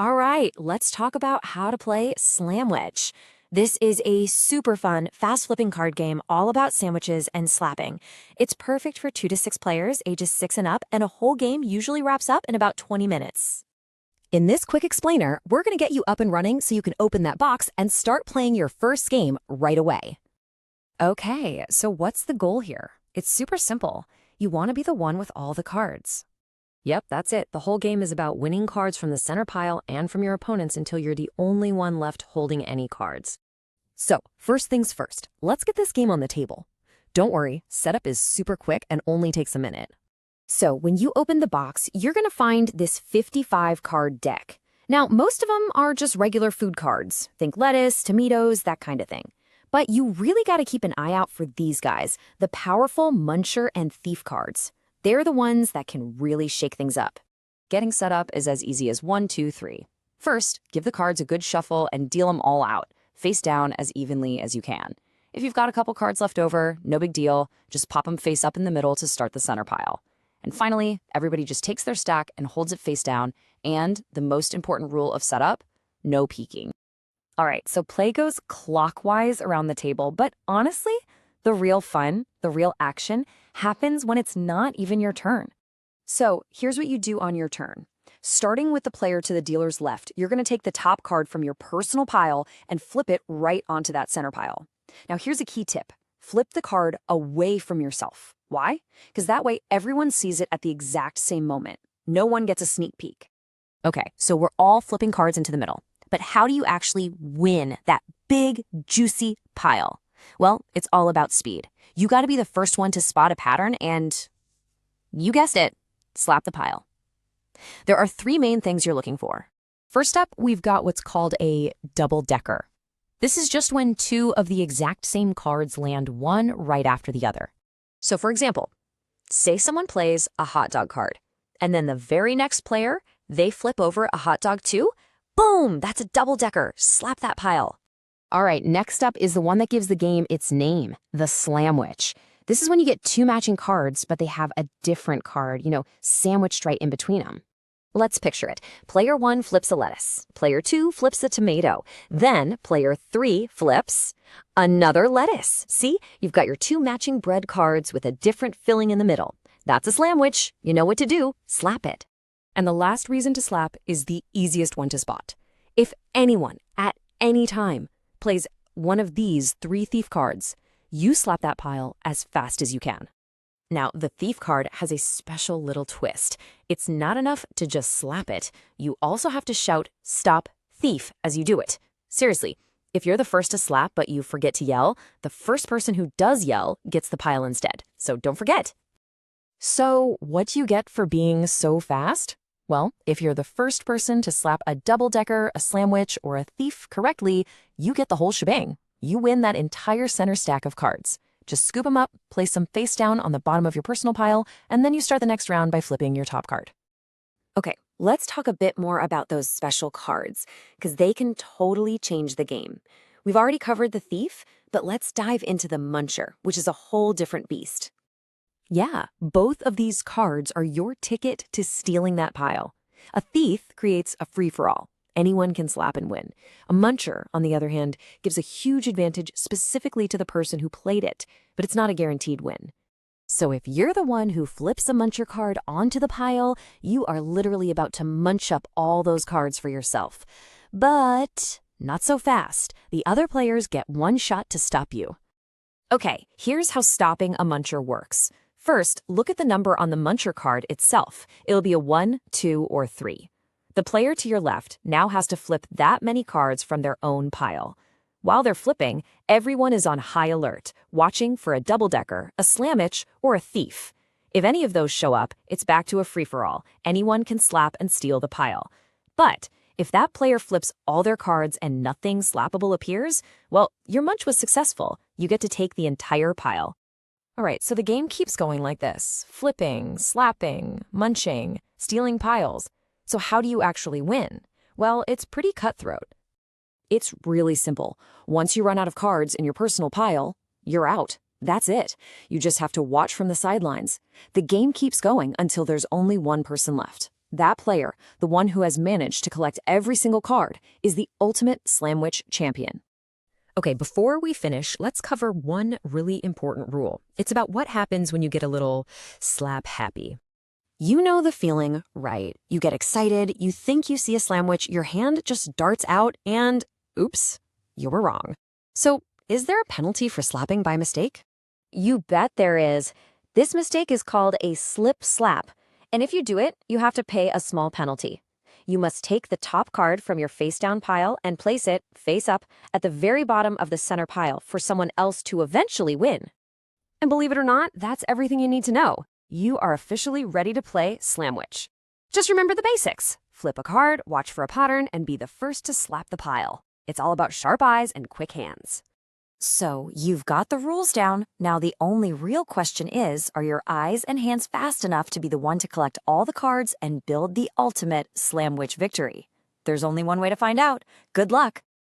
All right, let's talk about how to play Slamwich. This is a super fun, fast-flipping card game all about sandwiches and slapping. It's perfect for 2 to 6 players, ages 6 and up, and a whole game usually wraps up in about 20 minutes. In this quick explainer, we're going to get you up and running so you can open that box and start playing your first game right away. Okay, so what's the goal here? It's super simple. You want to be the one with all the cards. Yep, that's it. The whole game is about winning cards from the center pile and from your opponents until you're the only one left holding any cards. So, first things first, let's get this game on the table. Don't worry, setup is super quick and only takes a minute. So, when you open the box, you're going to find this 55-card deck. Now, most of them are just regular food cards. Think lettuce, tomatoes, that kind of thing. But you really got to keep an eye out for these guys, the powerful Muncher and Thief cards. They're the ones that can really shake things up. Getting set up is as easy as 1, 2, 3. First, give the cards a good shuffle and deal them all out, face down as evenly as you can. If you've got a couple cards left over, no big deal, just pop them face up in the middle to start the center pile. And finally, everybody just takes their stack and holds it face down, and the most important rule of setup, no peeking. All right, so play goes clockwise around the table, but honestly, the real fun, the real action, happens when it's not even your turn. So here's what you do on your turn. Starting with the player to the dealer's left, you're going to take the top card from your personal pile and flip it right onto that center pile. Now here's a key tip. Flip the card away from yourself. Why? Because that way everyone sees it at the exact same moment. No one gets a sneak peek. Okay, so we're all flipping cards into the middle. But how do you actually win that big, juicy pile? Well, it's all about speed. You got to be the first one to spot a pattern and, you guessed it, slap the pile. There are 3 main things you're looking for. First up, we've got what's called a double-decker. This is just when 2 of the exact same cards land one right after the other. So for example, say someone plays a hot dog card, and then the very next player, they flip over a hot dog too. Boom, that's a double-decker. Slap that pile. All right, next up is the one that gives the game its name, the Slamwich. This is when you get 2 matching cards, but they have a different card, sandwiched right in between them. Let's picture it. Player 1 flips a lettuce. Player 2 flips a tomato. Then player 3 flips another lettuce. See, you've got your 2 matching bread cards with a different filling in the middle. That's a Slamwich. You know what to do. Slap it. And the last reason to slap is the easiest one to spot. If anyone, at any time, plays one of these 3 thief cards, you slap that pile as fast as you can. Now, the thief card has a special little twist. It's not enough to just slap it. You also have to shout, "Stop, thief," as you do it. Seriously, if you're the first to slap but you forget to yell, the first person who does yell gets the pile instead. So don't forget. So what do you get for being so fast? Well, if you're the first person to slap a double-decker, a Slamwich, or a thief correctly, you get the whole shebang. You win that entire center stack of cards. Just scoop them up, place them face down on the bottom of your personal pile, and then you start the next round by flipping your top card. Okay, let's talk a bit more about those special cards, because they can totally change the game. We've already covered the thief, but let's dive into the Muncher, which is a whole different beast. Yeah, both of these cards are your ticket to stealing that pile. A thief creates a free-for-all. Anyone can slap and win. A Muncher, on the other hand, gives a huge advantage specifically to the person who played it, but it's not a guaranteed win. So if you're the one who flips a Muncher card onto the pile, you are literally about to munch up all those cards for yourself. But not so fast. The other players get one shot to stop you. Okay, here's how stopping a Muncher works. First, look at the number on the Muncher card itself. It'll be a 1, 2, or 3. The player to your left now has to flip that many cards from their own pile. While they're flipping, everyone is on high alert, watching for a double-decker, a Slamwich, or a thief. If any of those show up, it's back to a free-for-all. Anyone can slap and steal the pile. But if that player flips all their cards and nothing slappable appears, well, your munch was successful. You get to take the entire pile. All right, so the game keeps going like this. Flipping, slapping, munching, stealing piles. So how do you actually win? Well, it's pretty cutthroat. It's really simple. Once you run out of cards in your personal pile, you're out. That's it. You just have to watch from the sidelines. The game keeps going until there's only one person left. That player, the one who has managed to collect every single card, is the ultimate Slamwich champion. Okay, before we finish, let's cover one really important rule. It's about what happens when you get a little slap happy. You know the feeling, right? You get excited, you think you see a Slamwich, your hand just darts out, and oops, you were wrong. So, is there a penalty for slapping by mistake? You bet there is. This mistake is called a slip slap, and if you do it, you have to pay a small penalty. You must take the top card from your face-down pile and place it, face up, at the very bottom of the center pile for someone else to eventually win. And believe it or not, that's everything you need to know. You are officially ready to play Slamwich. Just remember the basics. Flip a card, watch for a pattern, and be the first to slap the pile. It's all about sharp eyes and quick hands. So, you've got the rules down. Now the only real question is, are your eyes and hands fast enough to be the one to collect all the cards and build the ultimate Slamwich victory? There's only one way to find out. Good luck!